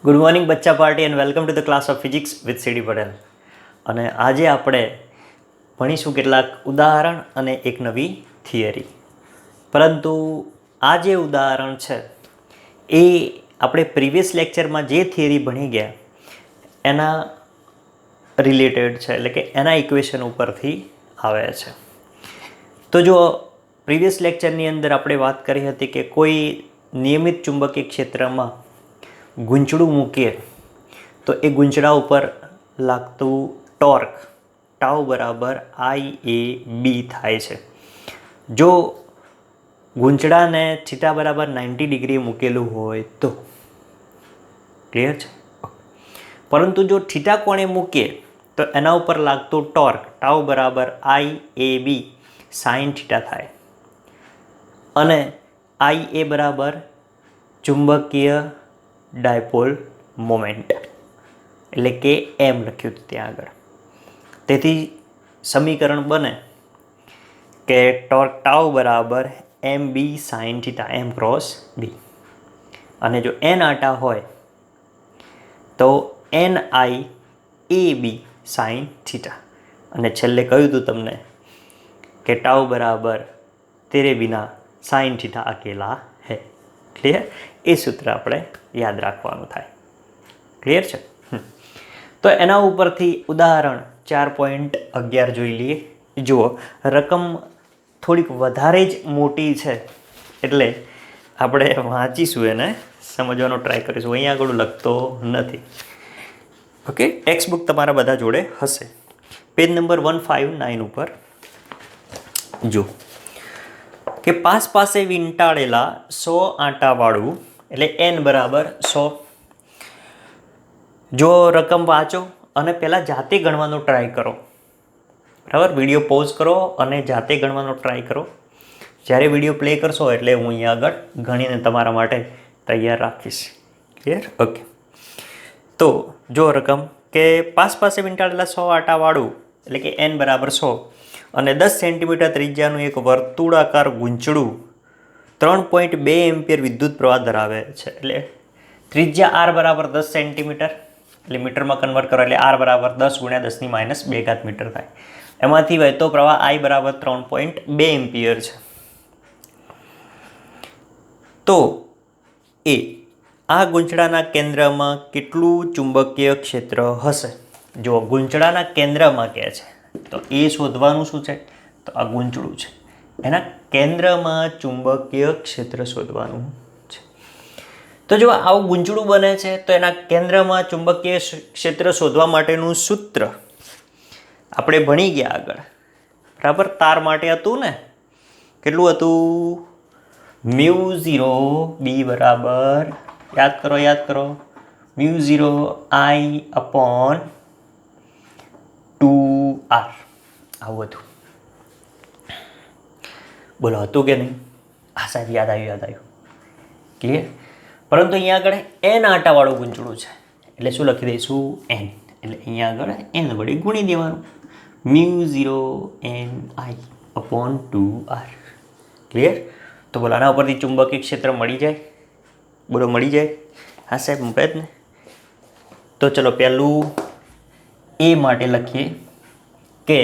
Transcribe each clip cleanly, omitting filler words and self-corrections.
Good morning બચ્ચા party and welcome to the class of physics with CD Patel. અને આજે આપણે ભણીશું કેટલાક ઉદાહરણ અને એક નવી થિયરી. પરંતુ આ જે ઉદાહરણ છે એ આપણે પ્રીવિયસ લેક્ચરમાં જે થિયરી ભણી ગયા એના રિલેટેડ છે, એટલે કે એના ઇક્વેશન ઉપરથી આવે છે. તો જો પ્રીવિયસ લેક્ચરની અંદર આપણે વાત કરી હતી કે કોઈ નિયમિત ચુંબકીય ક્ષેત્રમાં ગૂંચળું મૂકીએ તો એ ગૂંચળા ઉપર લાગતું ટોર્ક ટાઉ બરાબર I/A/B થાય છે. જો ગૂંચળાને થીટા બરાબર 90 ડિગ્રી મૂકેલું હોય તો ક્લિયર છે. પરંતુ જો થીટા કોણે મૂકીએ તો એના ઉપર લાગતું ટોર્ક ટાઉ બરાબર I/A/B સાઇન થીટા થાય. અને IA બરાબર ચુંબકીય ડાયપોલ મોમેન્ટ, એટલે કે એમ લખ્યું હતું ત્યાં આગળ. તેથી સમીકરણ બને કે ટોર્ક ટાઉ બરાબર MB sine theta M cross B. અને જો N આટા હોય તો NI/AB સાઇન થીટા. અને છેલ્લે કહ્યું હતું તમને કે ટાઉ બરાબર તેરે બિના સાઇન થીટા અકેલા હૈ. ક્લિયર? એ સૂત્ર આપણે યાદ રાખવાનું થાય. ક્લિયર છે? તો એના ઉપરથી ઉદાહરણ 4.11 જોઈ લઈએ. જુઓ, રકમ થોડીક વધારે જ મોટી છે એટલે આપણે વાંચીશું, એને સમજવાનો ટ્રાય કરીશું. અહીંયા આગળ લખતો નથી. ઓકે, ટેક્સ્ટ બુક તમારા બધા જોડે હશે. પેજ નંબર 159 ઉપર જો કે પાસે વીંટાળેલા 100 આંટાવાળું, એટલે N બરાબર 100. જો રકમ વાંચો અને પહેલાં જાતે ગણવાનો ટ્રાય કરો. બરાબર, વિડીયો પોઝ કરો અને જાતે ગણવાનો ટ્રાય કરો. જ્યારે વિડીયો પ્લે કરશો એટલે હું અહીંયા આગળ ગણીને તમારા માટે તૈયાર રાખીશ. ક્લિયર? ઓકે. તો જો રકમ કે પાસે વીંટાળેલા 100 આંટાવાળું, એટલે કે N બરાબર 100 અને 10 સેન્ટીમીટર ત્રિજ્યાનું એક વર્તુળાકાર ગૂંચળું 3.2 એમ્પિયર વિદ્યુત પ્રવાહ ધરાવે છે. એટલે ત્રિજ્યા R બરાબર 10 સેન્ટીમીટર, એટલે મીટરમાં કન્વર્ટ કરો એટલે R બરાબર 10 × 10⁻2 મીટર થાય. એમાંથી વહેતો પ્રવાહ I બરાબર 3.2 એમ્પિયર છે. તો આ ગૂંચળાના કેન્દ્રમાં કેટલું ચુંબકીય ક્ષેત્ર હશે? જો ગૂંચળાના કેન્દ્રમાં કહે છે તો એ શોધવાનું શું છે? તો આ ગૂંચળું છે, એના કેન્દ્રમાં ચુંબકીય ક્ષેત્ર શોધવાનું છે. તો જો આવું ગૂંચળું બને છે તો એના કેન્દ્રમાં ચુંબકીય ક્ષેત્ર શોધવા માટેનું સૂત્ર આપણે ભણી ગયા આગળ. બરાબર, તાર માટે હતું ને, કેટલું હતું? μ0 B બરાબર, યાદ કરો μ0 I/2R. આવું હતું. બોલો, હતું કે નહીં? હા સાહેબ, યાદ આવ્યું. ક્લિયર? પરંતુ અહીંયા આગળ N આંટાવાળું ગૂંચળું છે એટલે શું લખી દઈશું? N. એટલે અહીંયા આગળ N વડે ગુણી દેવાનું. μ0 Ni/2R. ક્લિયર? તો બોલો, આના ઉપરથી ચુંબકીય ક્ષેત્ર મળી જાય? બોલો, મળી જાય? હા સાહેબ, મૂકે જ ને. તો ચલો પહેલું એ માટે લખીએ કે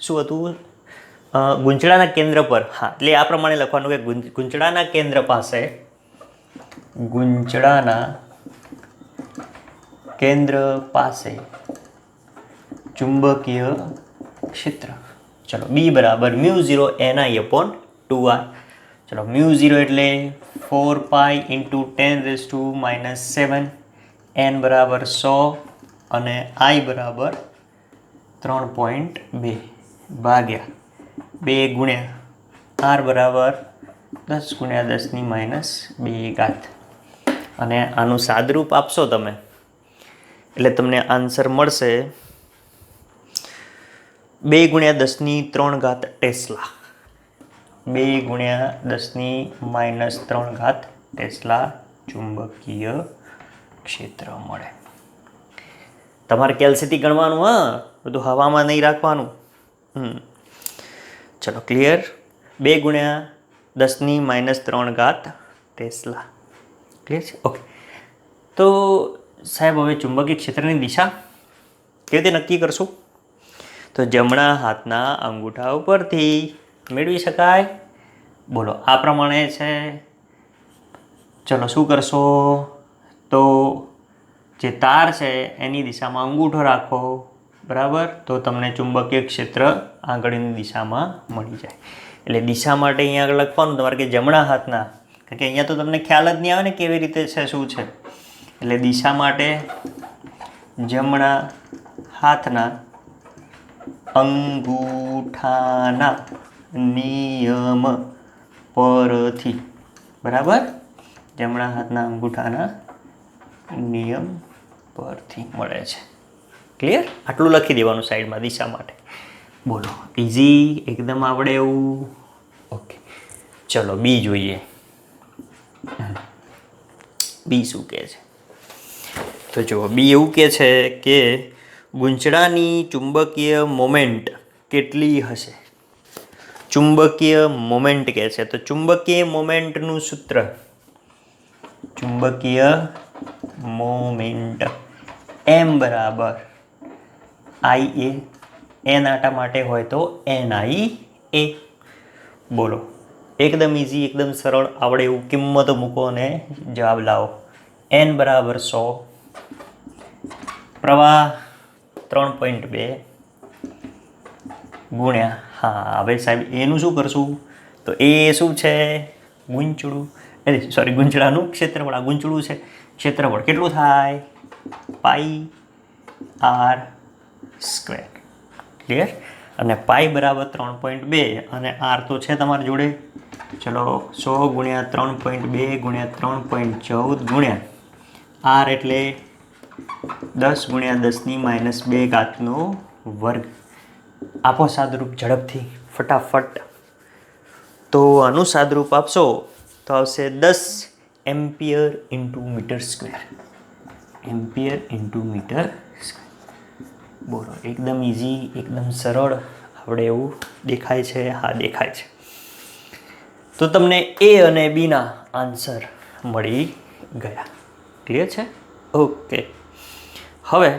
શું હતું? ગૂંચળાના કેન્દ્ર પર, હા, એટલે આ પ્રમાણે લખવાનું કે ગૂંચળાના કેન્દ્ર પાસે ચુંબકીય ક્ષેત્ર. ચલો, B બરાબર μ0 Ni/2R. ચલો, μ0 એટલે 4π × 10⁻⁷. N બરાબર 100 અને I બરાબર 3.2 ભાગ્યા 2 ગુણ્યા R બરાબર 10 × 10⁻2. અને આનું સાદરૂપ આપશો તમે એટલે તમને આન્સર મળશે 2 × 10⁻³ ટેસ્લા. 2 × 10⁻³ ટેસ્લા ચુંબકીય ક્ષેત્ર મળે. તમારે કેલ્સીથી ગણવાનું, હા, બધું હવામાં નહીં રાખવાનું. ચલો, ક્લિયર? 2 × 10⁻³ ટેસ્લા. ક્લિયર છે? ઓકે. તો સાહેબ હવે ચુંબકીય ક્ષેત્રની દિશા કેવી રીતે નક્કી કરશું? તો જમણા હાથના અંગૂઠા ઉપરથી મેળવી શકાય. બોલો આ પ્રમાણે છે. ચલો શું કરશો? તો જે તાર છે એની દિશામાં અંગૂઠો રાખો, બરાબર, તો તમને ચુંબકીય ક્ષેત્ર આગળની દિશામાં મળી જાય. એટલે દિશા માટે અહીંયા આગળ લખવાનું તમારે કે જમણા હાથના, કારણ કે અહીંયા તો તમને ખ્યાલ જ નહીં આવે ને કેવી રીતે છે શું છે. એટલે દિશા માટે જમણા હાથના અંગૂઠાના નિયમ પરથી, બરાબર, જમણા હાથના અંગૂઠાના નિયમ પરથી મળે છે. ક્લિયર? આટલું લખી દેવાનું સાઈડમાં દિશા માટે. બોલો ઇઝી એકદમ આવડે એવું. ઓકે, ચલો બી જોઈએ. બી શું કહે છે? તો જુઓ, બી એવું કહે છે કે ગૂંચળાની ચુંબકીય મોમેન્ટ કેટલી હશે? ચુંબકીય મોમેન્ટ કહે છે. તો ચુંબકીય મોમેન્ટનું સૂત્ર, ચુંબકીય મોમેન્ટ એમ બરાબર આઈ એ, એન આટા માટે હોય તો NI એ. બોલો એકદમ ઇઝી, એકદમ સરળ, આવડે એવું. કિંમતો મૂકો અને જવાબ લાવો. n બરાબર 100, પ્રવાહ 3.2 ગુણ્યા, હા હવે સાહેબ એનું શું કરશું? તો એ શું છે? ગૂંચળું, સોરી ગૂંચળાનું ક્ષેત્રફળ. આ ગૂંચળું છે, ક્ષેત્રફળ કેટલું થાય? πr². ક્લિયર? અને પાઈ બરાબર 3.2 અને આર તો છે તમારી જોડે. ચલો 100 ગુણ્યા 3.2 ગુણ્યા 3.14 ગુણ્યા આર એટલે 10 ગુણ્યા 10⁻²² આપો સાદરૂપ ઝડપથી ફટાફટ. તો આનું સાદરૂપ આપશો તો આવશે 10 ampere into metre square. Ampere into metre square. બોલો એકદમ ઇઝી, એકદમ સરળ, આપણે એવું દેખાય છે? હા દેખાય છે. તો તમને એ અને બીના આન્સર મળી ગયા. ક્લિયર છે? ઓકે. હવે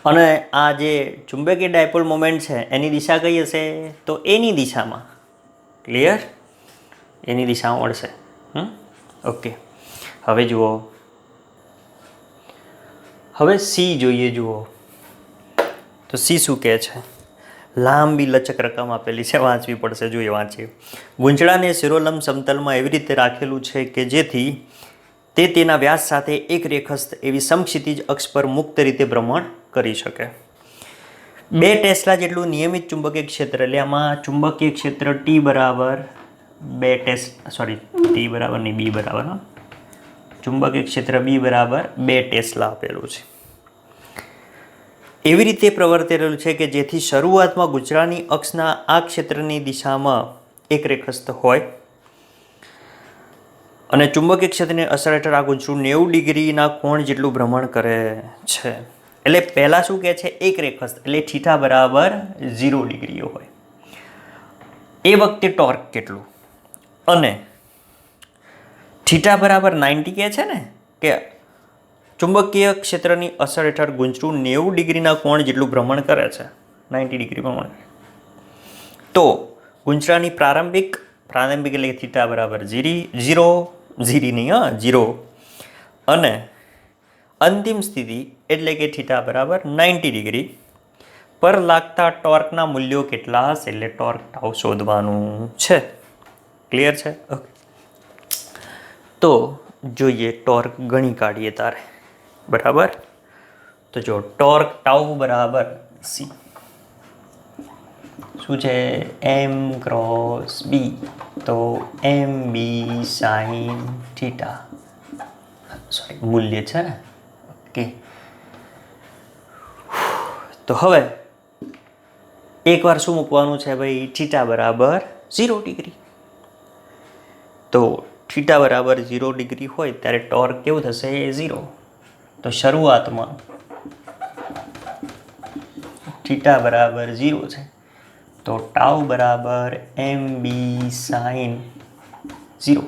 અને આ જે ચુંબકીય ડાયપોલ મોમેન્ટ છે એની દિશા કઈ હશે? તો એની દિશામાં. ક્લિયર? એની દિશામાં મળશે. ઓકે. હવે જુઓ, હવે સી જોઈએ. જુઓ તો સી શું કહે છે? લાંબી લચક રકમ આપેલી છે, વાંચવી પડશે. જોઈએ વાંચીએ. ગૂંચળાને શિરોલંબ સમતલમાં એવી રીતે રાખેલું છે કે જેથી તે તેના વ્યાસ સાથે એક રેખસ્થ એવી સમક્ષિતિજ અક્ષ પર મુક્ત રીતે ભ્રમણ કરી શકે. 2 ટેસ્લા જેટલું નિયમિત ચુંબકીય ક્ષેત્ર, એટલે આમાં ચુંબકીય ક્ષેત્ર T બરાબર 2 ટેસ્લા, સોરી T બરાબર નહીં, B બરાબર, હા, ચુંબકીય ક્ષેત્ર B બરાબર 2 ટેસ્લા આપેલું છે. એવી રીતે પ્રવર્તેલું છે કે જેથી શરૂઆતમાં ગૂંચળાની અક્ષના આ ક્ષેત્રની દિશામાં એક રેખસ્થ હોય અને ચુંબકીય ક્ષેત્રની અસર હેઠળ આ ગૂંચળું 90 ડિગ્રીના કોણ જેટલું ભ્રમણ કરે છે. એટલે પહેલાં શું કહે છે? એક રેખસ્થ, એટલે થીટા બરાબર 0 ડિગ્રી હોય. એ વખતે ટોર્ક કેટલું? અને થીટા બરાબર 90 કહે છે ને કે ચુંબકીય ક્ષેત્રની અસર હેઠળ ગૂંચળું 90 ડિગ્રીના કોણ જેટલું ભ્રમણ કરે છે, 90 ડિગ્રી ભ્રમણ. તો ગૂંચળાની પ્રારંભિક એટલે થીટા બરાબર 0 અને અંતિમ સ્થિતિ એટલે કે થીટા બરાબર 90 ડિગ્રી પર લાગતા ટોર્કના મૂલ્યો કેટલા હશે? એટલે ટોર્ક ટાઉ શોધવાનું છે. ક્લિયર છે? ઓકે. તો જોઈએ, ટોર્ક ગણી કાઢીએ તારે. બરાબર. તો જો ટોર્ક ટાઉ બરાબર સી શું છે? m ક્રોસ બી, તો mb સાઇન થીટા, સોરી મૂલ્ય છે ને. ઓકે. તો હવે એકવાર શું મૂકવાનું છે ભાઈ? થીટા બરાબર 0 ડિગ્રી. તો થીટા બરાબર 0 ડિગ્રી હોય ત્યારે ટોર્ક કેવું થશે? 0. તો શરૂઆતમાં થીટા બરાબર 0 છે, તો ટાઉ બરાબર mb સાઇન 0.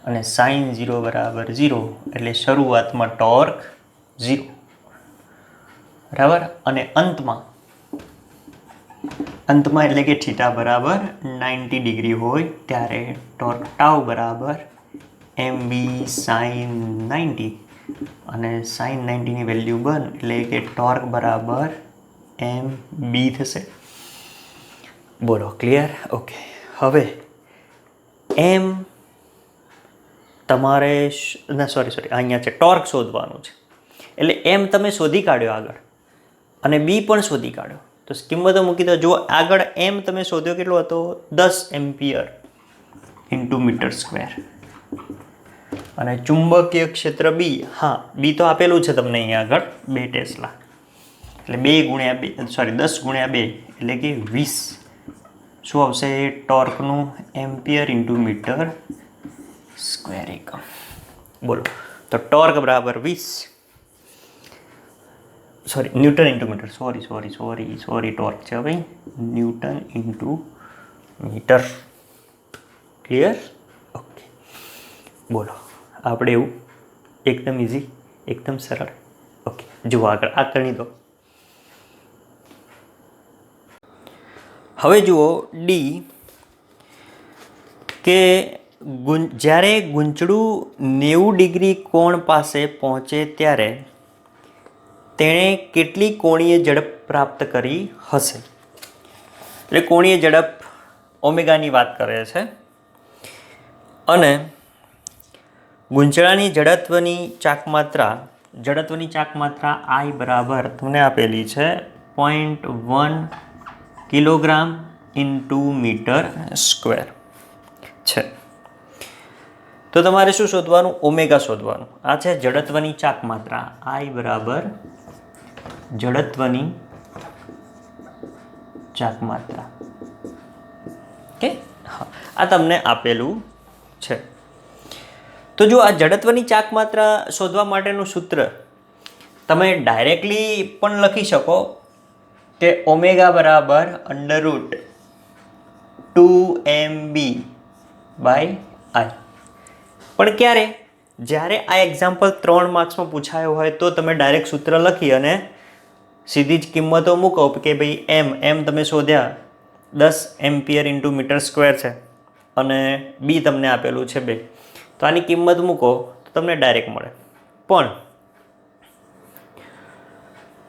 અને સાઇન 0 બરાબર 0 એટલે શરૂઆતમાં ટોર્ક 0 બરાબર. અને અંતમાં એટલે કે થીટા બરાબર 90 ડિગ્રી હોય ત્યારે ટોર્ક ટાઉ બરાબર mb સાઇન 90 અને સાઇન 90ની વેલ્યુ 1 એટલે કે ટોર્ક બરાબર mb થશે. બોલો ક્લિયર? ઓકે. હવે એમ તમારે અહીંયા છે ટોર્ક શોધવાનું છે. એટલે એમ તમે શોધી કાઢ્યો આગળ અને બી પણ શોધી કાઢ્યો તો કિંમતો મૂકી દો. જો આગળ એમ તમે શોધ્યો કેટલો હતો 10 એમ્પિયર ઇન્ટુ મીટર સ્ક્વેર અને ચુંબકીય ક્ષેત્ર બી, હા બી તો આપેલું છે તમને અહીંયા આગળ 2 ટેસ્લા એટલે 10 ગુણ્યા 2 એટલે કે 20. શું આવશે? ટોર્કનું એમ્પિયર ઇન્ટુ મીટર સ્ક્વેર એકમ. બોલો તો ટોર્ક બરાબર 20 ન્યૂટન ઇન્ટુ મીટર ટોર્ક છે ભાઈ, newton into metre. Clear? Okay. બોલો આપણે એવું એકદમ ઇઝી, એકદમ સરળ. ઓકે જુઓ આગળ કરી દો. હવે જુઓ ડી કે જ્યારે ગૂંચળું 90 ડિગ્રી કોણ પાસે પહોંચે ત્યારે તેણે કેટલી કોણીય ઝડપ પ્રાપ્ત કરી હશે. એટલે કોણીય ઝડપ ઓમેગાની વાત કરે છે અને ગૂંચળાની જડત્વની ચાકમાત્રા I બરાબર તમને આપેલી છે 0.1 કિલોગ્રામ ઇન્ટુ મીટર સ્ક્વેર છે. તો તમારે શું શોધવાનું? ઓમેગા શોધવાનું. આ છે જડત્વની ચાકમાત્રા I બરાબર જડત્વની ચાકમાત્રા. ઓકે હા, આ તમને આપેલું છે. તો જો આ જડત્વની ચાકમાત્રા શોધવા માટેનું સૂત્ર તમે ડાયરેક્ટલી પણ લખી શકો કે ઓમેગા બરાબર √2mb/I. પણ ક્યારે? જ્યારે આ એક્ઝામ્પલ 3 માર્ક્સમાં પૂછાયો હોય તો તમે ડાયરેક્ટ સૂત્ર લખી અને સીધી જ કિંમતો મૂકો કે ભાઈ એમ તમે શોધ્યા 10 એમ્પિયર ઇન્ટુ મીટર સ્ક્વેર છે અને બી તમને આપેલું છે 2, તો આની કિંમત મૂકો તો તમને ડાયરેક્ટ મળે. પણ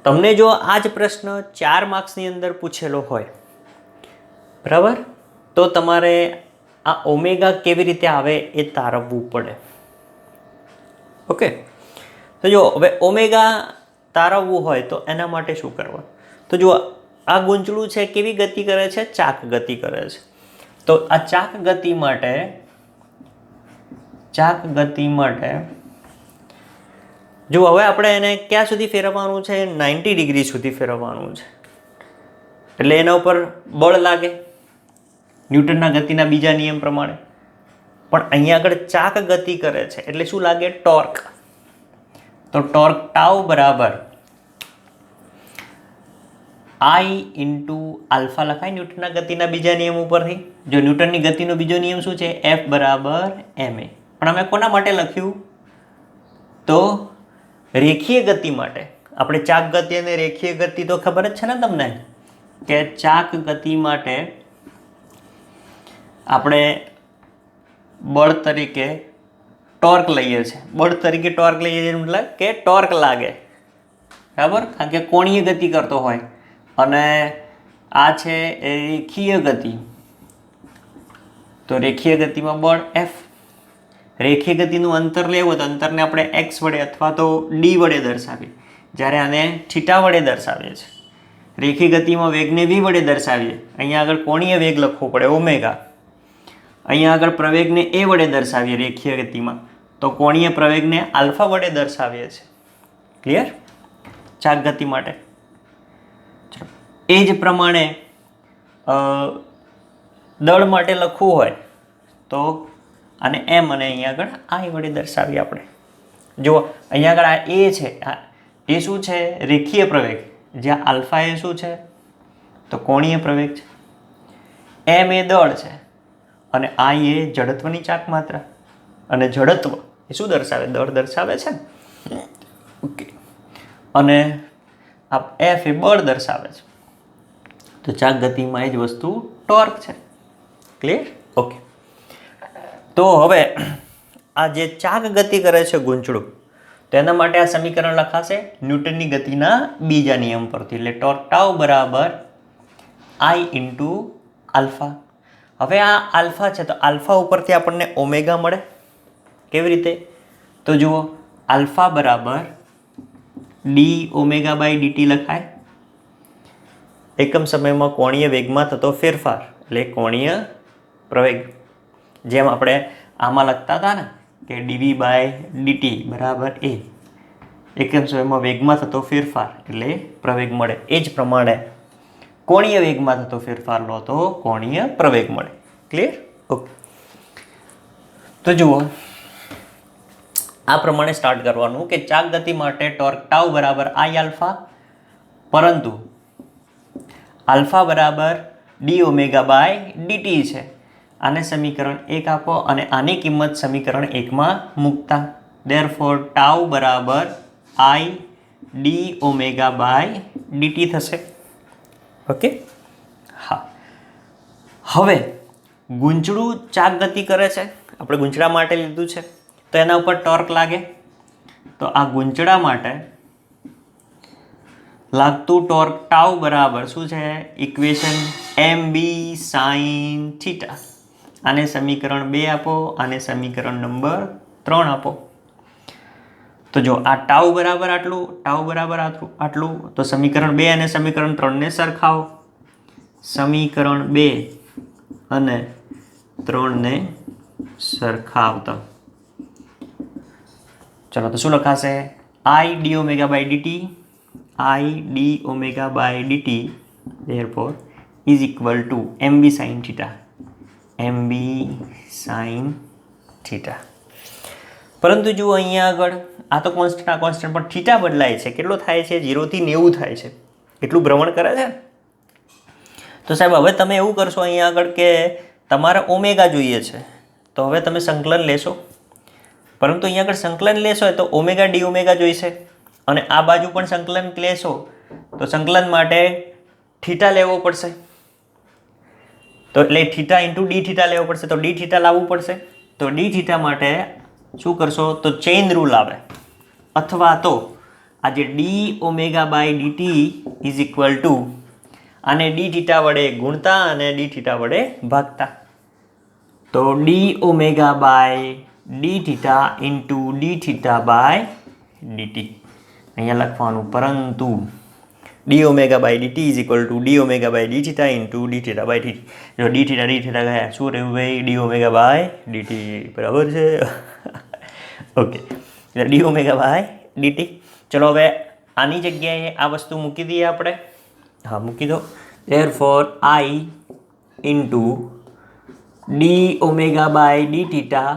તમને જો આ જ પ્રશ્ન 4 માર્ક્સની અંદર પૂછેલો હોય બરાબર, તો તમારે આ ઓમેગા કેવી રીતે આવે એ તારવવું પડે. ઓકે તો જો હવે ઓમેગા તારવવું હોય તો એના માટે શું કરવું? તો જો આ ગૂંચળું છે કેવી ગતિ કરે છે? ચાક ગતિ કરે છે. તો આ ચાક ગતિ માટે જો હવે આપણે એને ક્યાં સુધી ફેરવવાનું છે? 90 ડિગ્રી સુધી ફેરવવાનું છે. એટલે એના ઉપર બળ લાગે ન્યૂટનના ગતિના બીજા નિયમ પ્રમાણે. પણ અહીંયા આગળ ચાક ગતિ કરે છે એટલે શું લાગે? ટોર્ક. તો ટોર્ક ટાઉ બરાબર I ઇન્ટુ આલ્ફા લખાય ન્યૂટનના ગતિના બીજા નિયમ ઉપરથી. જો ન્યૂટનની ગતિનો બીજો નિયમ શું છે? F બરાબર ma. પણ અમે કોના માટે લખ્યું? તો રેખીય ગતિ માટે. આપણે ચાક ગતિ અને રેખીય ગતિ તો ખબર જ છે ને તમને, કે ચાક ગતિ માટે આપણે બળ તરીકે ટોર્ક લઈએ છીએ. મતલબ કે ટોર્ક લાગે બરાબર, કારણ કે કોણીય ગતિ કરતો હોય અને આ છે એ રેખીય ગતિ. તો રેખીય ગતિમાં બળ F. રેખીય ગતિનું અંતર લેવું તો અંતરને આપણે x વડે અથવા તો d વડે દર્શાવીએ, જ્યારે આને થીટા વડે દર્શાવીએ છીએ. રેખીય ગતિમાં વેગને v વડે દર્શાવીએ. અહીંયા આગળ કોણીય વેગ લખવો પડે ઓમેગા. અહીંયા આગળ પ્રવેગને a વડે દર્શાવીએ રેખીય ગતિમાં, તો કોણીય પ્રવેગને આલ્ફા વડે દર્શાવીએ છીએ. ક્લિયર? ચાક ગતિ માટે. એ જ પ્રમાણે દળ માટે લખવું હોય તો આને એમ અને અહીંયા આગળ I વડે દર્શાવીએ આપણે. જુઓ અહીંયા આગળ આ એ છે, એ શું છે? રેખીય પ્રવેગ. જ્યાં આલ્ફા એ શું છે? તો કોણીય પ્રવેગ છે. એમ એ દળ છે અને I એ જડત્વની ચાક માત્રા. અને જડત્વ એ શું દર્શાવે? દળ દર્શાવે છે ને. ઓકે. અને આ એફ એ બળ દર્શાવે છે. તો ચાક ગતિમાં એ જ વસ્તુ ટોર્ક છે. ક્લિયર? ઓકે. તો હવે આ જે ચાક ગતિ કરે છે ગૂંચળું, તો એના માટે આ સમીકરણ લખાશે ન્યૂટનની ગતિના બીજા નિયમ પરથી. એટલે ટોર્ક ટાઉ બરાબર આઈ ઇન્ટુ આલ્ફા. હવે આ આલ્ફા છે, તો આલ્ફા ઉપરથી આપણને ઓમેગા મળે. કેવી રીતે? તો જુઓ, આલ્ફા બરાબર ડી ઓમેગા બાય ડીટી લખાય. એકમ સમયમાં કોણીય વેગમાં થતો ફેરફાર એટલે કોણીય પ્રવેગ. જેમ આપણે આમાં લખતા હતા ને કે ડીવી બાય ડીટી બરાબર એ. એકમ સમયમાં વેગમાં થતો ફેરફાર એટલે પ્રવેગ મળે. એ જ પ્રમાણે કોણીય વેગમાં થતો ફેરફાર લો તો કોણીય પ્રવેગ મળે. ક્લિયર? ઓકે. તો જુઓ, આ પ્રમાણે સ્ટાર્ટ કરવાનું કે ચાક ગતિ માટે ટોર્ક ટાઉ બરાબર આઈ આલ્ફા, પરંતુ આલ્ફા બરાબર ડી ઓમેગા બાય ડીટી છે. આને સમીકરણ 1 આપો અને આની કિંમત સમીકરણ 1માં મૂકતા. ધેરફોર ટાઉ બરાબર I d omega by dt થશે. ઓકે. હા. હવે ગૂંચળું ચાક ગતિ કરે છે, આપણે ગૂંચળા માટે લીધું છે, તો એના ઉપર ટોર્ક લાગે. તો આ ગૂંચળા માટે લાગતું ટોર્ક ટાઉ બરાબર શું છે? ઇક્વેશન એમ બી સાઇન થીટા. આને સમીકરણ 2 આપો, આને સમીકરણ નંબર 3 આપો. તો જો આ ટાઉ બરાબર આટલું, ટાઉ બરાબર આટલું, તો સમીકરણ 2 અને સમીકરણ 3 ને સરખાવો. સમીકરણ 2 અને 3 ને સરખાવતા ચલો તો શું લખાશે? I d omega by dt, I d omega by dt therefore is equal to M B sine theta, M B sine theta. પરંતુ જુઓ અહીંયા આગળ આ તો કોન્સ્ટન્ટ, આ કોન્સ્ટન્ટ, પણ થીટા બદલાય છે. કેટલો થાય છે? 0 થી 90 થાય છે. એટલું ભ્રમણ કરે છે. તો સાહેબ હવે તમે એવું કરશો અહીંયા આગળ કે તમારે ઓમેગા જોઈએ છે, તો હવે તમે સંકલન લેશો. પરંતુ અહીંયા આગળ સંકલન લેશો તો ઓમેગા ડી ઓમેગા જોઈશે, અને આ બાજુ પણ સંકલન લેશો તો સંકલન માટે થીટા લેવો પડશે. તો એટલે થીટા ઇન્ટુ ડી થીટા લેવો પડશે. તો ડી થીટા લાવવું પડશે. તો ડી થીટા માટે શું કરશો? તો ચેઇન રૂલ આવે, અથવા તો આ જે d omega by dt is equal to આને ડી થીટા વડે ગુણતા અને ડી થીટા વડે ભાગતા. તો d omega by d theta into d theta by dt અહીંયા લખવાનું. પરંતુ d omega by dt is equal to d omega by d theta into d theta by dt. જો ડી થીટા ગયા, શું રહ્યું ભાઈ? D omega by dt. બરાબર છે? ઓકે. એટલે ડી ઓમેગા બાય ડીટી. ચલો હવે આની જગ્યાએ આ વસ્તુ મૂકી દઈએ આપણે. હા, મૂકી દો. Therefore I into d omega by d theta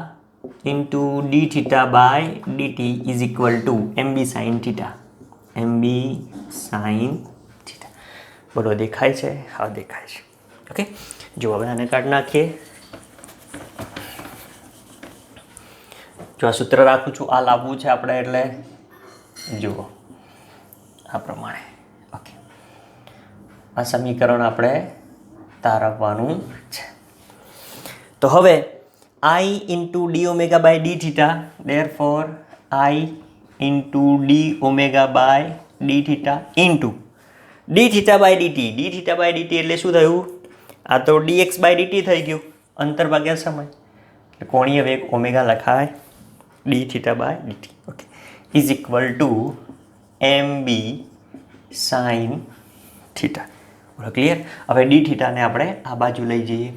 into d theta by dt is equal to M B sine theta, M B sine theta. બોલો, દેખાય છે? હા, દેખાય છે. ઓકે. જો હવે આને કાઢી નાખીએ. જો આ સૂત્ર રાખું છું, આ લાવવું છે આપણે, એટલે જુઓ આ પ્રમાણે. ઓકે. આ સમીકરણ આપણે તારવવાનું છે. તો હવે I into d omega by d theta, therefore I into d omega by d theta into d theta by dt. D theta by dt એટલે શું થયું? આ તો ડીએક્સ બાય ડીટી થઈ ગયું, અંતર ભાગ્યા સમય. કોણીય વેગ ઓમેગા લખાય d theta by dt. Okay. Is equal to M B sine theta. Clear? હવે ડી થીટાને આપણે આ બાજુ લઈ જઈએ.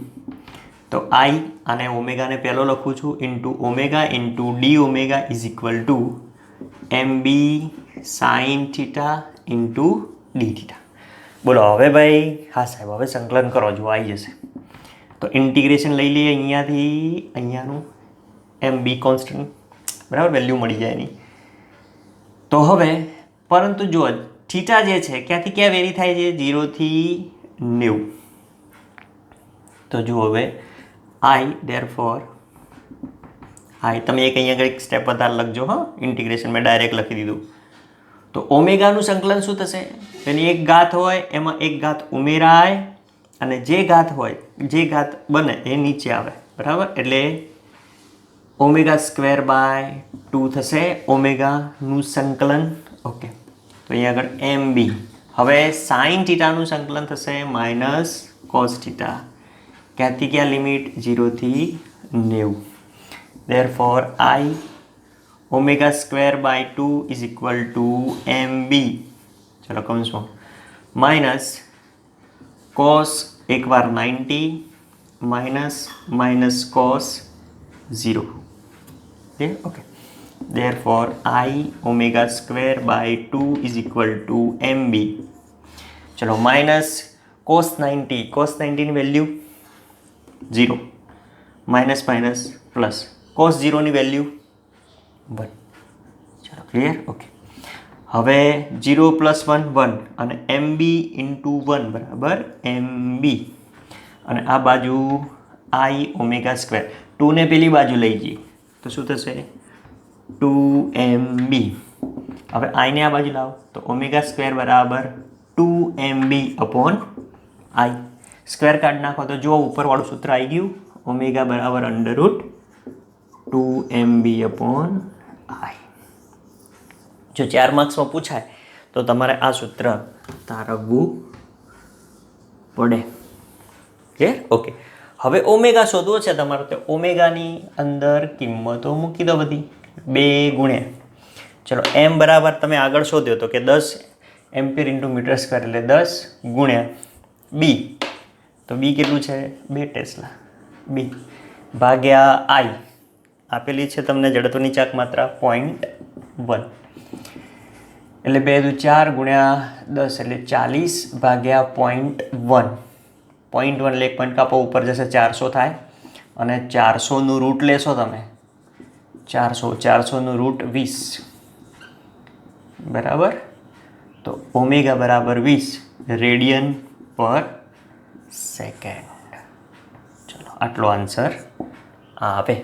તો આઈ અને ઓમેગાને પહેલો લખું છું into omega into d omega is equal to M B sine theta into d theta. બોલો હવે ભાઈ. હા સાહેબ, હવે સંકલન કરો, જો આવી જશે. તો ઇન્ટિગ્રેશન લઈ લઈએ અહીંયાથી અહીંયાનું, એમ બી કોન્સ્ટન્ટ, બરાબર, વેલ્યુ મળી જાય એની. તો હવે પરંતુ જો થીટા જે છે ક્યાંથી ક્યાં વેરી થાય છે? 0 થી 90. તો જુઓ હવે આઈ ધેરફોર હા તમે એક અહીંયા આગળ એક સ્ટેપ વધારે લખજો. હા, ઇન્ટિગ્રેશન મેં ડાયરેક્ટ લખી દીધું. તો ઓમેગાનું સંકલન શું થશે? તેની એક ઘાત હોય એમાં એક ઘાત ઉમેરાય અને જે ઘાત હોય, જે ઘાત બને એ નીચે આવે. બરાબર, એટલે ઓમેગા સ્ક્વેર બાય 2 થશે ઓમેગાનું સંકલન. ઓકે, તો અહીંયા આગળ એમ બી. હવે સાઇન થીટાનું સંકલન થશે માઇનસ કોસ થીટા. ક્યાંથી ક્યાં લિમિટ? 0 થી 90. Therefore I omega square by 2 is equal to mb. चलो कौंसમાં माइनस cos एक बार 90 minus minus cos 0. Okay, therefore I omega square by 2 is equal to mb. चलो माइनस cos 90 ની value 0, minus minus plus cos 0 ની value 1. ચલો clear? Okay, હવે 0 + 1 1 અને mb × 1 બરાબર mb અને આ બાજુ I ઓમેગા સ્ક્વેર 2 ને પેલી બાજુ લઈ જઈએ તો શું થશે? 2mb. હવે I ને આ બાજુ લાવો તો ઓમેગા સ્ક્વેર બરાબર 2mb/I. સ્ક્વેર કાઢ નાખો તો જો ઉપરવાળું સૂત્ર આવી ગયું, ઓમેગા બરાબર √2mb/I. જો 4 માર્ક્સમાં પૂછાય તો તમારે આ સૂત્ર તારવવું પડે. ક્લિયર? ઓકે, હવે ઓમેગા શોધવો છે તમારે તો ઓમેગાની અંદર કિંમતો મૂકી દો બધી 2 ગુણ્યા. ચલો m બરાબર તમે આગળ શોધ્યો તો કે 10 એમ્પિયર × મીટર સ્ક્વેર એટલે 10 ગુણ્યા b. તો b કેટલું છે? 2 ટેસ્લા. b ભાગ્યા I આપેલી છે તમને જડત્વની ચાક માત્રા 0.1 એટલે 2 × 4 ગુણ્યા 10 એટલે 40 ભાગ્યા 0.1. 0.1 એટલે 1 પોઈન્ટ કાપો ઉપર જશે 400 થાય અને 400નું રૂટ લેશો તમે 400નું રૂટ 20 બરાબર. તો ઓમેગા બરાબર 20 રેડિયન પર સેકન્ડ. ચલો આટલો આન્સર આવે.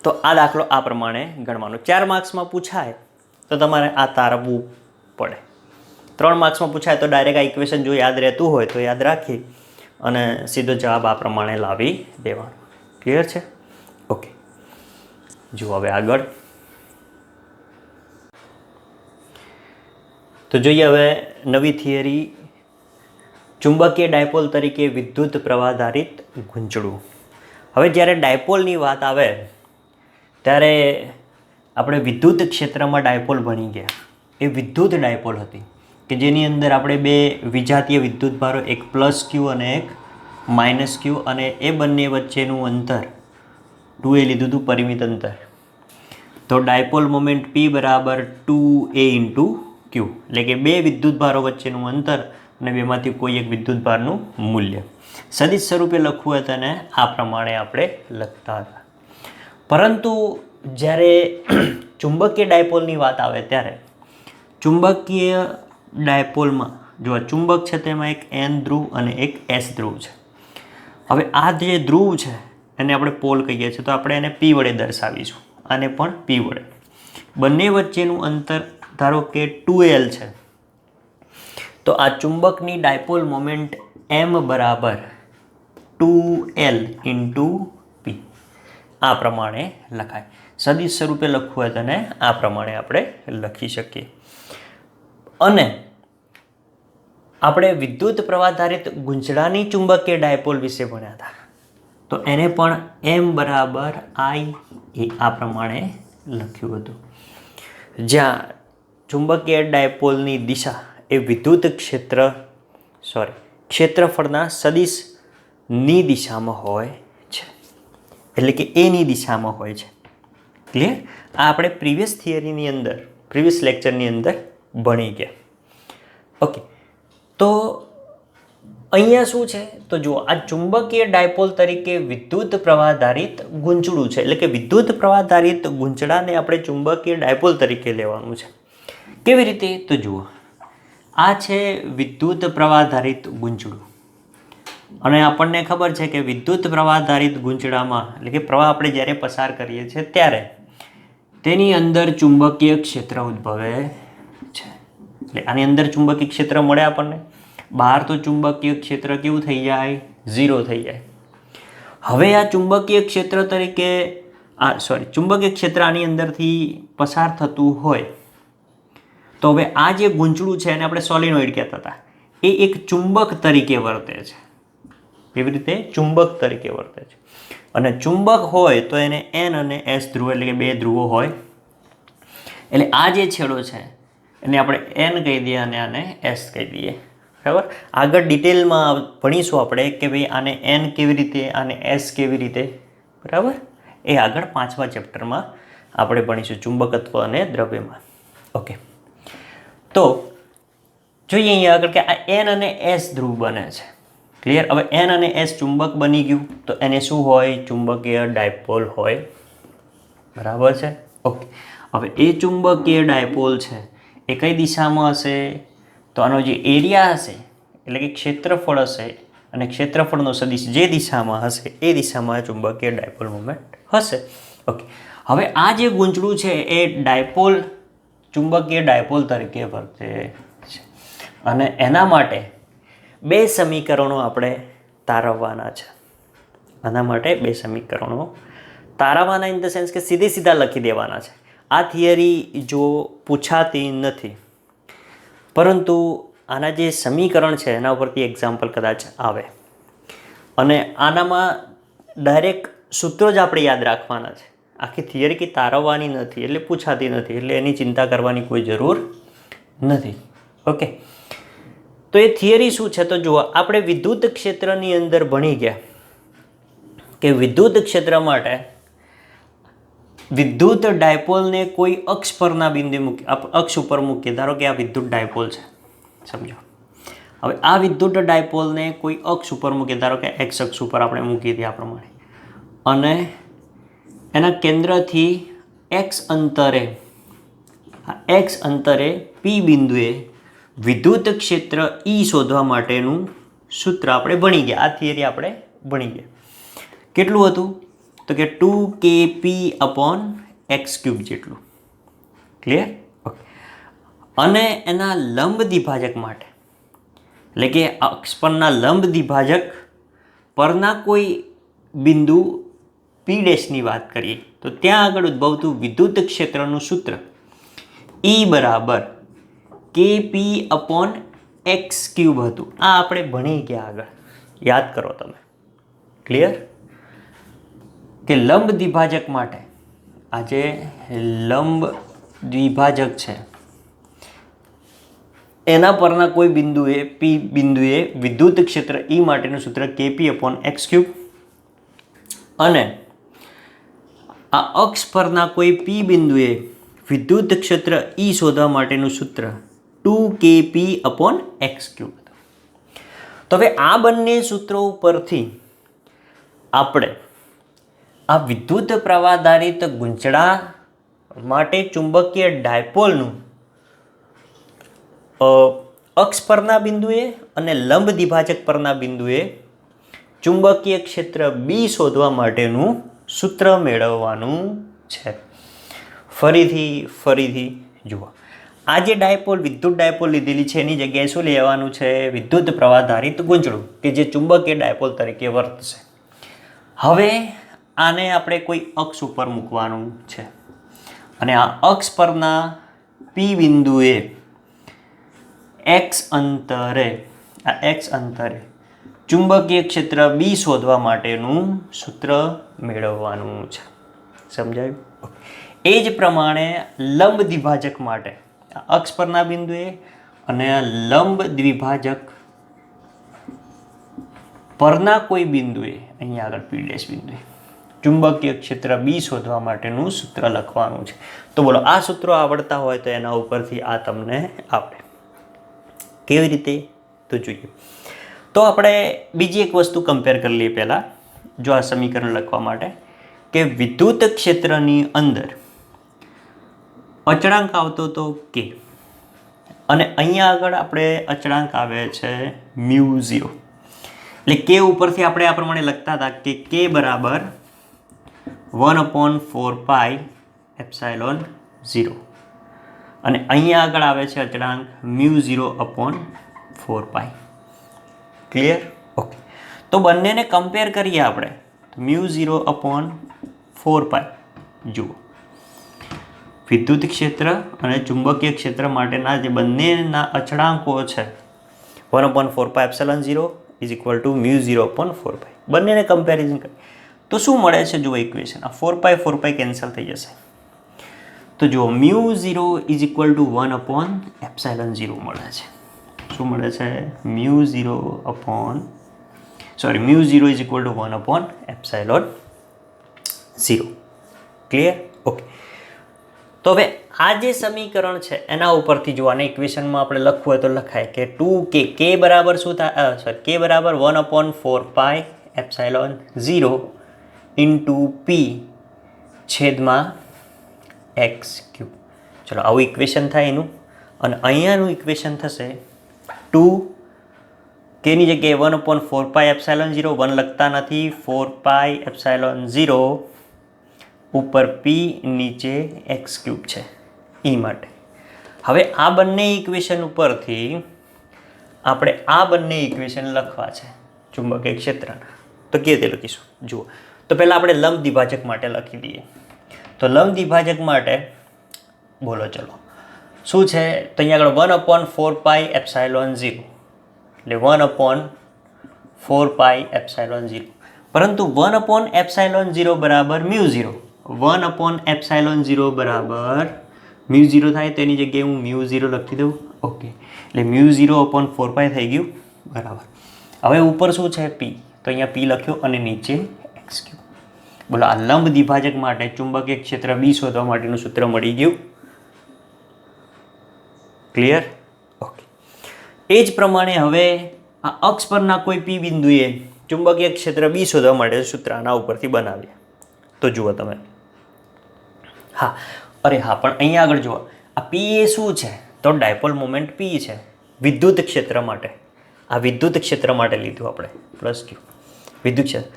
તો આ દાખલો આ પ્રમાણે ગણવાનો. 4 માર્ક્સમાં પૂછાય તો તમારે આ તારવવું પડે. 3 માર્ક્સમાં પૂછાય તો ડાયરેક્ટ આ ઇક્વેશન જો યાદ રહેતું હોય તો યાદ રાખી અને સીધો જવાબ આ પ્રમાણે લાવી દેવાનો. ક્લિયર છે? ઓકે, જુઓ હવે આગળ. તો જોઈએ હવે નવી થિયરી, ચુંબકીય ડાયપોલ તરીકે વિદ્યુત પ્રવાહધારિત ગૂંચળું. હવે જ્યારે ડાયપોલની વાત આવે ત્યારે આપણે વિદ્યુત ક્ષેત્રમાં ડાયપોલ ભણી ગયા. એ વિદ્યુત ડાયપોલ હતી કે જેની અંદર આપણે 2 વિજાતીય વિદ્યુતભારો, એક +q અને એક -q, અને એ બંને વચ્ચેનું અંતર 2a લીધું હતું, પરિમિત અંતર. તો ડાયપોલ મોમેન્ટ P બરાબર 2a × q, એટલે કે 2 વિદ્યુતભારો વચ્ચેનું અંતર અને બેમાંથી કોઈ એક વિદ્યુતભારનું મૂલ્ય. સદિશ સ્વરૂપે લખવું હોય તેને આ પ્રમાણે આપણે લખતા હતા. પરંતુ જ્યારે ચુંબકીય ડાયપોલની વાત આવે ત્યારે ચુંબકીય ડાયપોલમાં જો ચુંબક છે તેમાં એક N ધ્રુવ અને એક S ધ્રુવ છે. હવે આ જે ધ્રુવ છે એને આપણે પોલ કહીએ છીએ, તો આપણે એને P વડે દર્શાવીશું, આને પણ P વડે. બંને વચ્ચેનું અંતર ધારો કે 2l છે તો આ ચુંબકની ડાયપોલ મોમેન્ટ M બરાબર 2l × P આ પ્રમાણે લખાય. સદિશ સ્વરૂપે લખવું હોય તેને આ પ્રમાણે આપણે લખી શકીએ. અને આપણે વિદ્યુત પ્રવાહધારિત ગૂંચળાની ચુંબકીય ડાયપોલ વિશે ભણ્યા હતા તો એને પણ M બરાબર I એ આ પ્રમાણે લખ્યું હતું, જ્યાં ચુંબકીય ડાયપોલની દિશા એ વિદ્યુત ક્ષેત્રફળના સદિશની દિશામાં હોય છે, એટલે કે એની દિશામાં હોય છે. ક્લિયર? આ આપણે પ્રીવિયસ લેક્ચરની અંદર ભણી ગયા. ઓકે, તો અહીંયા શું છે તો જુઓ, આ ચુંબકીય ડાયપોલ તરીકે વિદ્યુત પ્રવાહધારિત ગૂંચળું છે, એટલે કે વિદ્યુત પ્રવાહધારિત ગૂંચળાને આપણે ચુંબકીય ડાયપોલ તરીકે લેવાનું છે. કેવી રીતે? તો જુઓ, આ છે વિદ્યુત પ્રવાહધારિત ગૂંચળું. અને આપણને ખબર છે કે વિદ્યુત પ્રવાહ આધારિત ગૂંચળામાં એટલે કે પ્રવાહ આપણે જ્યારે પસાર કરીએ છીએ ત્યારે તેની અંદર ચુંબકીય ક્ષેત્ર ઉદ્ભવે છે. એટલે આની અંદર ચુંબકીય ક્ષેત્ર મળે આપણને, બહાર તો ચુંબકીય ક્ષેત્ર કેવું થઈ જાય? 0 થઈ જાય. હવે આ ચુંબકીય ક્ષેત્ર તરીકે ચુંબકીય ક્ષેત્ર આની અંદરથી પસાર થતું હોય તો હવે આ જે ગૂંચળું છે એને આપણે સોલિનોઇડ કહેતા હતા, એ એક ચુંબક તરીકે વર્તે છે. એવી રીતે ચુંબક તરીકે વર્તે છે. અને ચુંબક હોય તો એને N અને S ધ્રુવ એટલે કે 2 ધ્રુવો હોય. એટલે આ જે છેડો છે એને આપણે N કહી દઈએ અને આને S કહી દઈએ. બરાબર? આગળ ડિટેલમાં ભણીશું આપણે કે ભાઈ આને N કેવી રીતે, આને S કેવી રીતે. બરાબર? એ આગળ 5મા ચેપ્ટરમાં આપણે ભણીશું, ચુંબકત્વ અને દ્રવ્યમાન. ઓકે, તો જોઈએ અહીંયા આગળ કે આ N અને S ધ્રુવ બને છે. ક્લિયર? હવે N અને S ચુંબક બની ગયું તો એને શું હોય? ચુંબકીય ડાયપોલ હોય. બરાબર છે? ઓકે, હવે એ ચુંબકીય ડાયપોલ છે એ કઈ દિશામાં હશે? તો આનો જે એરિયા હશે એટલે કે ક્ષેત્રફળ હશે, અને ક્ષેત્રફળનો સદિશ જે દિશામાં હશે એ દિશામાં ચુંબકીય ડાયપોલ મોમેન્ટ હશે. ઓકે, હવે આ જે ગૂંચળું છે એ ડાયપોલ, ચુંબકીય ડાયપોલ તરીકે વર્તે છે. અને એના માટે 2 સમીકરણો આપણે તારવવાના છે. આના માટે 2 સમીકરણો તારવવાના ઇન ધ સેન્સ કે સીધા લખી દેવાના છે. આ થિયરી જો પૂછાતી નથી, પરંતુ આના જે સમીકરણ છે એના ઉપરથી એક્ઝામ્પલ કદાચ આવે, અને આનામાં ડાયરેક્ટ સૂત્રો જ આપણે યાદ રાખવાના છે. આખી થિયરી કે તારવવાની નથી, એટલે પૂછાતી નથી, એટલે એની ચિંતા કરવાની કોઈ જરૂર નથી. ઓકે, તો એ થિયરી શું છે? તો જુઓ, આપણે વિદ્યુત ક્ષેત્રની અંદર ભણી ગયા કે વિદ્યુત ક્ષેત્ર માટે વિદ્યુત ડાયપોલને કોઈ અક્ષ પરના બિંદુ અક્ષ ઉપર મૂકીએ. ધારો કે આ વિદ્યુત ડાયપોલ છે, સમજો. હવે આ વિદ્યુત ડાયપોલને કોઈ અક્ષ ઉપર મૂકીએ, ધારો કે એક્સ અક્ષ ઉપર આપણે મૂકી દઈએ આ પ્રમાણે, અને એના કેન્દ્રથી એક્સ અંતરે પી બિંદુએ વિદ્યુત ક્ષેત્ર E શોધવા માટેનું સૂત્ર આપણે ભણી ગયા. આ થિયરી આપણે ભણી ગયા. કેટલું હતું? તો કે 2kp/x³ જેટલું. ક્લિયર? ઓકે, અને એના લંબ દ્વિભાજક માટે એટલે કે અક્ષ પરના લંબ દ્વિભાજક પરના કોઈ બિંદુ P' ની વાત કરીએ તો ત્યાં આગળ ઉદ્ભવતું વિદ્યુત ક્ષેત્રનું સૂત્ર E બરાબર kp/x³ હતું. આ આપણે ભણી ગયા આગળ, યાદ કરો તમે. ક્લિયર? કે લંબ દ્વિભાજક માટે આ જે લંબ દ્વિભાજક છે એના પરના કોઈ બિંદુએ P બિંદુએ વિદ્યુત ક્ષેત્ર E માટેનું સૂત્ર kp/x³, અને આ અક્ષ પરના કોઈ P બિંદુએ વિદ્યુત ક્ષેત્ર E શોધવા માટેનું સૂત્ર 2kp/x³. તો હવે આ બંને સૂત્રો ઉપરથી આપણે આ વિદ્યુત પ્રવાહ આધારિત ગૂંચળા માટે ચુંબકીય ડાયપોલનું અક્ષ પરના બિંદુએ અને લંબ દ્વિભાજક પરના બિંદુએ ચુંબકીય ક્ષેત્ર B શોધવા માટેનું સૂત્ર મેળવવાનું છે. ફરીથી જુઓ, આ જે ડાયપોલ વિદ્યુત ડાયપોલ લીધેલી છે એની જગ્યાએ શું લેવાનું છે? વિદ્યુત પ્રવાહ આધારિત ગૂંચળું કે જે ચુંબકીય ડાયપોલ તરીકે વર્તશે. હવે આને આપણે કોઈ અક્ષ ઉપર મૂકવાનું છે, અને આ અક્ષ પરના P બિંદુએ x અંતરે ચુંબકીય ક્ષેત્ર B શોધવા માટેનું સૂત્ર મેળવવાનું છે. સમજાયું? એ જ પ્રમાણે લંબ દ્વિભાજક માટે અક્ષ પરના બિંદુએ અને લંબ દ્વિભાજક પરના કોઈ બિંદુએ અહીંયા આગળ P' બિંદુએ ચુંબકીય ક્ષેત્ર B શોધવા માટેનું સૂત્ર લખવાનું છે. તો બોલો, આ સૂત્રો આવડતા હોય તો એના ઉપરથી આ તમને આવડે. કેવી રીતે? તો જોઈએ. તો આપણે બીજી એક વસ્તુ કમ્પેર કરી લઈએ પહેલાં, જો આ સમીકરણ લખવા માટે, કે વિદ્યુત ક્ષેત્રની અંદર અચળાંક આવતો હતો K, અને અહીંયા આગળ આપણે અચળાંક આવે છે μ0. એટલે કે ઉપરથી આપણે આ પ્રમાણે લખતા હતા કે કે બરાબર 1/4πε0 અને અહીંયા આગળ આવે છે અચળાંક μ0/4π. ક્લિયર? ઓકે. તો બંનેને કમ્પેર કરીએ આપણે. μ0/4π જુઓ, વિદ્યુત ક્ષેત્ર અને ચુંબકીય ક્ષેત્ર માટેના જે બંનેના અચળાંકો છે 1/4πε0 = μ0/4π. બંનેને કમ્પેરિઝન કરીએ તો શું મળે છે? જુઓ ઇક્વેશન, આ 4π કેન્સલ થઈ જશે. તો જુઓ μ0 = 1/ε0 મળે છે. શું મળે છે? μ0 = 1/ε0. ક્લિયર? ઓકે. તો હવે આ જે સમીકરણ છે એના ઉપરથી જોવાના ઇક્વેશનમાં આપણે લખવું હોય તો લખાય કે 2k k બરાબર શું થાય? k બરાબર 1/4πε0 × p છેદમાં x3. ચલો આવું ઇક્વેશન થાય એનું. અને અહીંયાનું ઇક્વેશન થશે 2k ની જગ્યાએ 1/4πε0, 1 લખતા નથી, 4πε0 ઉપર p નીચે x3 છે એ માટે. હવે આ બંને ઇક્વેશન ઉપરથી આપણે આ બંને ઇક્વેશન લખવા છે ચુંબકીય ક્ષેત્રના. તો કેવી રીતે લખીશું? જુઓ, તો પહેલાં આપણે લંબ દ્વિભાજક માટે લખી દઈએ. તો લંબ દ્વિભાજક માટે બોલો ચલો શું છે? તો અહીંયા આગળ 1/4πε0 એટલે 1/4πε0, પરંતુ 1/ε0 બરાબર μ0. 1/ε0 બરાબર μ0 થાય તો એની જગ્યાએ હું μ0 લખી દઉં. ઓકે, એટલે μ0/4π થઈ ગયું. બરાબર. હવે ઉપર શું છે? p. તો અહીંયા p લખ્યો અને નીચે x3. બોલો, આ લંબ દ્વિભાજક માટે ચુંબકીય ક્ષેત્ર B શોધવા માટેનું સૂત્ર મળી ગયું. ક્લિયર? ઓકે. એ જ પ્રમાણે હવે આ અક્ષ પરના કોઈ p બિંદુએ ચુંબકીય ક્ષેત્ર B શોધવા માટે સૂત્ર આના ઉપરથી બનાવીએ. તો જુઓ તમે. હા, અરે હા, પણ અહીંયા આગળ જુઓ, આ p એ શું છે? તો ડાયપોલ મોમેન્ટ p છે વિદ્યુત ક્ષેત્ર માટે. આ વિદ્યુત ક્ષેત્ર માટે લીધું આપણે +q વિદ્યુત ક્ષેત્ર.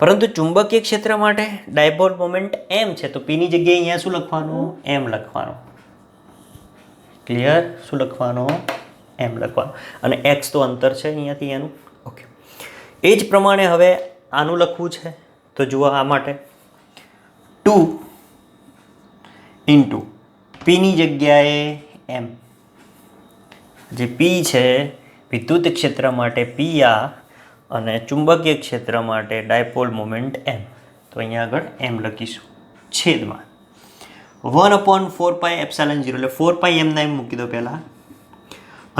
પરંતુ ચુંબકીય ક્ષેત્ર માટે ડાયપોલ મોમેન્ટ m છે. તો p ની જગ્યાએ અહીંયા શું લખવાનું? m લખવાનું. ક્લિયર? શું લખવાનું? m લખવાનું. અને x તો અંતર છે અહીંયાથી એનું. ઓકે. એ જ પ્રમાણે હવે આનું લખવું છે. તો જુઓ, આ માટે 2 × p ની જગ્યાએ m. જે p છે વિદ્યુત ક્ષેત્ર માટે p આ અને ચુંબકીય ક્ષેત્ર માટે ડાયપોલ મોમેન્ટ m. તો અહીંયા આગળ m લખીશું છેદમાં 1/4πε0 એટલે 4π એમના એમ મૂકી દો પહેલાં,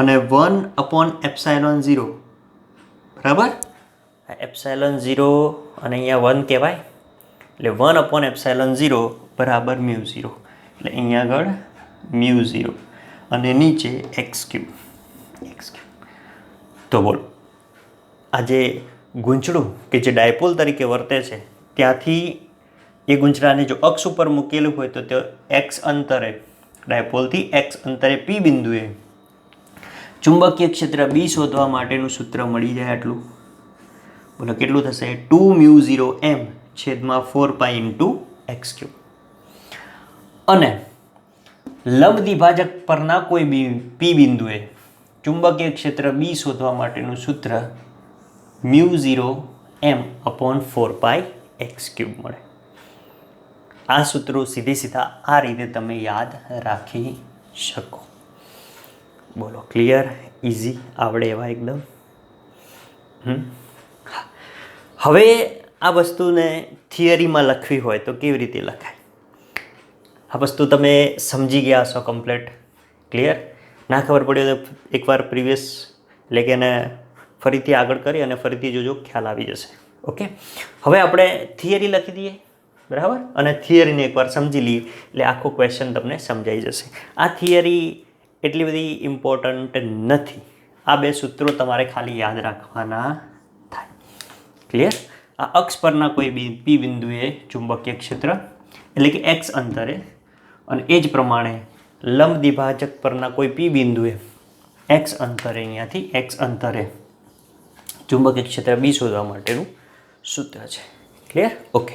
અને 1/ε0 બરાબર. ε0 અને અહીંયા 1 કહેવાય એટલે 1/ε0 બરાબર μ0. એટલે અહીંયા આગળ μ0 અને નીચે x3. તો બોલો, આ જે ગૂંચળું કે જે ડાયપોલ તરીકે વર્તે છે ત્યાંથી એ ગૂંચળાને જો અક્ષ ઉપર મૂકેલું હોય તો તે x અંતરે ડાયપોલથી x અંતરે p બિંદુએ ચુંબકીય ક્ષેત્ર B શોધવા માટેનું સૂત્ર મળી જાય. આટલું બોલો કેટલું થશે? 2μ0m છેદમાં 4π × x3. અને લંબ દ્વિભાજક પરના કોઈ p બિંદુએ ચુંબકીય ક્ષેત્ર B શોધવા માટેનું સૂત્ર μ0m/4π x3 મળે. આ સૂત્રો સીધા આ રીતે તમે યાદ રાખી શકો. બોલો, ક્લિયર? ઇઝી? આવડે એવા એકદમ? હવે આ વસ્તુને થિયરીમાં લખવી હોય તો કેવી રીતે લખાય? આ વસ્તુ તમે સમજી ગયા હશો કમ્પ્લીટ. ક્લિયર? ના ખબર પડી તો એકવાર પ્રીવિયસ એટલે કે એને ફરીથી આગળ કરી અને ફરીથી જોજો, ખ્યાલ આવી જશે. ઓકે, હવે આપણે થિયરી લખી દઈએ. બરાબર? અને થિયરીને એકવાર સમજી લઈએ એટલે આખો ક્વેશ્ચન તમને સમજાઈ જશે. આ થિયરી એટલી બધી ઇમ્પોર્ટન્ટ નથી. આ બે સૂત્રો તમારે ખાલી યાદ રાખવાના થાય. ક્લિયર? આ અક્ષ પરના કોઈ p બિંદુએ ચુંબકીય ક્ષેત્ર એટલે કે x અંતરે, અને એ જ પ્રમાણે લંબ દ્વિભાજક પરના કોઈ p બિંદુએ x અંતરે, અહીંયાથી x અંતરે ચુંબકીય ક્ષેત્ર બી શોધવા માટેનું સૂત્ર છે. ક્લિયર? ઓકે.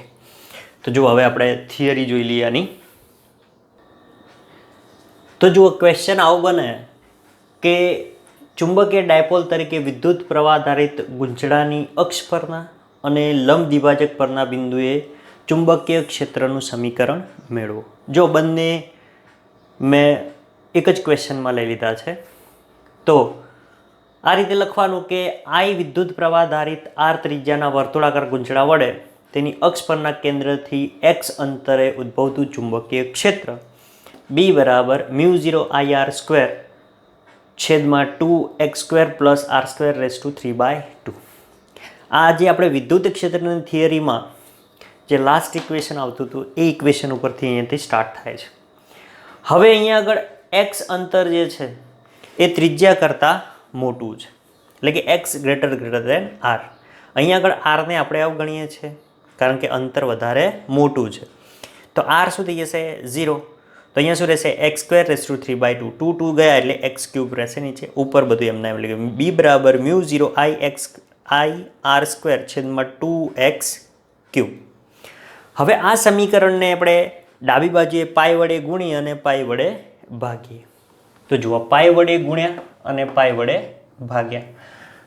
તો જુઓ હવે આપણે થિયરી જોઈ લઈએ આની. તો જુઓ ક્વેશ્ચન આવું બને કે ચુંબકીય ડાયપોલ તરીકે વિદ્યુત પ્રવાહ આધારિત ગુંચડાની અક્ષ પરના અને લંબ દ્વિભાજક પરના બિંદુએ ચુંબકીય ક્ષેત્રનું સમીકરણ મેળવો. જો બંને મેં એક જ ક્વેશ્ચનમાં લઈ લીધા છે. તો આ રીતે લખવાનું કે આઈ વિદ્યુત પ્રવાહ આધારિત આર ત્રિજ્યાના વર્તુળાકાર ગુંચડા વડે તેની અક્ષ પરના કેન્દ્રથી એક્સ અંતરે ઉદ્ભવતું ચુંબકીય ક્ષેત્ર બી બરાબર μ0 IR સ્ક્વેર છેદમાં 2x² plus r² rays two 3/2. આ જે આપણે વિદ્યુત ક્ષેત્રની થિયરીમાં જે લાસ્ટ ઇક્વેશન આવતું હતું એ ઇક્વેશન ઉપરથી અહીંયાથી સ્ટાર્ટ થાય છે. હવે અહીંયા આગળ એક્સ અંતર જે છે એ ત્રિજ્યા કરતાં મોટું છે, એટલે કે એક્સ ગ્રેટર દેન આર. અહીંયા આગળ આરને આપણે અવગણીએ છીએ કારણ કે અંતર વધારે મોટું છે. તો આર શું થઈ જશે? 0. તો અહીંયા શું રહેશે? x² rays two 3/2. 2 ગયા એટલે x³ રહેશે નીચે, ઉપર બધું એમના એમ. એટલે કે બી બરાબર μ0 IR² છેદમાં 2x³. હવે આ સમીકરણને આપણે ડાબી બાજુએ પાઈ વડે ગુણી અને પાઈ વડે ભાગીએ. તો જુઓ પાઈ વડે ગુણ્યા અને પાઈ વડે ભાગ્યા.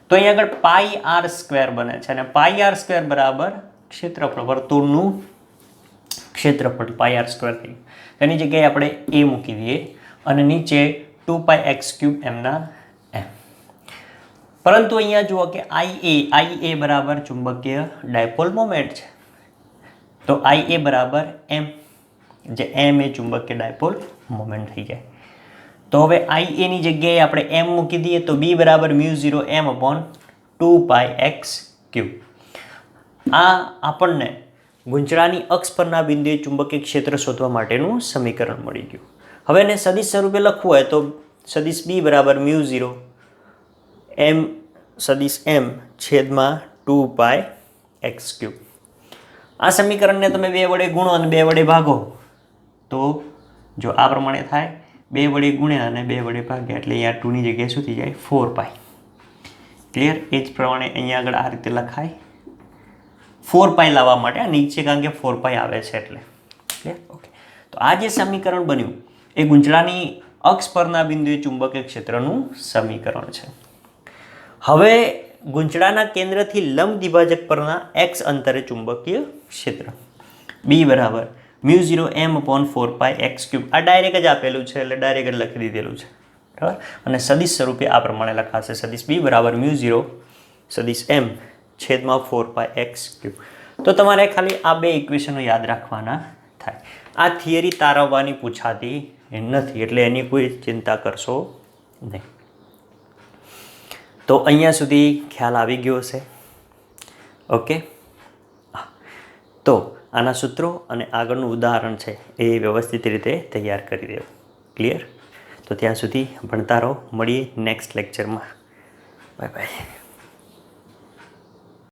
તો અહીંયા આગળ πr² બને છે અને πr² બરાબર ક્ષેત્રફળ, વર્તુળનું ક્ષેત્રફળ πr² થયું. એની જગ્યાએ આપણે a મૂકી દઈએ અને નીચે 2πx³ એમના એમ. પરંતુ અહીંયા જુઓ કે IA બરાબર ચુંબકીય ડાયપોલ મોમેન્ટ છે. તો IA બરાબર m, જે m એ ચુંબકીય ડાયપોલ મોમેન્ટ થઈ જાય. તો હવે IA ની જગ્યાએ આપણે m મૂકી દઈએ તો b બરાબર μ0 m/2πx³. આ આપણને ગુંચડાની અક્ષ પરના બિંદુએ ચુંબકીય ક્ષેત્ર શોધવા માટેનું સમીકરણ મળી ગયું. હવે એને સદિશ સ્વરૂપે લખવું હોય તો સદિશ b બરાબર μ0 m સદિશ m છેદમાં 2πx³. આ સમીકરણને તમે 2 વડે ગુણો અને 2 વડે ભાગો તો જો આ પ્રમાણે થાય. 2 વડે ગુણ્યા અને 2 વડે ભાગ્યા એટલે અહીંયા 2 ની જગ્યાએ શું થઈ જાય? 4π. ક્લિયર? એ જ પ્રમાણે અહીંયા આગળ આ રીતે લખાય. 4π લાવવા માટે આ નીચે કારણ કે 4π આવે છે એટલે. ક્લિયર? ઓકે. તો આ જે સમીકરણ બન્યું એ ગુંચડાની અક્ષ પરના બિંદુએ ચુંબકીય ક્ષેત્રનું સમીકરણ છે. હવે ગુંચડાના કેન્દ્રથી લંબ દ્વિભાજક પરના x અંતરે ચુંબકીય ક્ષેત્ર બી બરાબર μ0 m/4πx³. આ ડાયરેક્ટ જ આપેલું છે એટલે ડાયરેક્ટ જ લખી દીધેલું છે, બરાબર. અને સદિશ સ્વરૂપે આ પ્રમાણે લખાશે. સદિશ બી બરાબર μ0 સદિશ m છેદમાં 4πx³. તો તમારે ખાલી આ બે ઇક્વેશનો યાદ રાખવાના થાય. આ થિયરી તારવવાની પૂછાતી નથી એટલે એની કોઈ ચિંતા કરશો નહીં. તો અહીંયા સુધી ખ્યાલ આવી ગયો હશે. ઓકે. તો આના સૂત્રો અને આગળનું ઉદાહરણ છે એ વ્યવસ્થિત રીતે તૈયાર કરી દેવું. ક્લિયર? તો ત્યાં સુધી ભણતા રહો. મળીએ નેક્સ્ટ લેક્ચરમાં. Bye bye.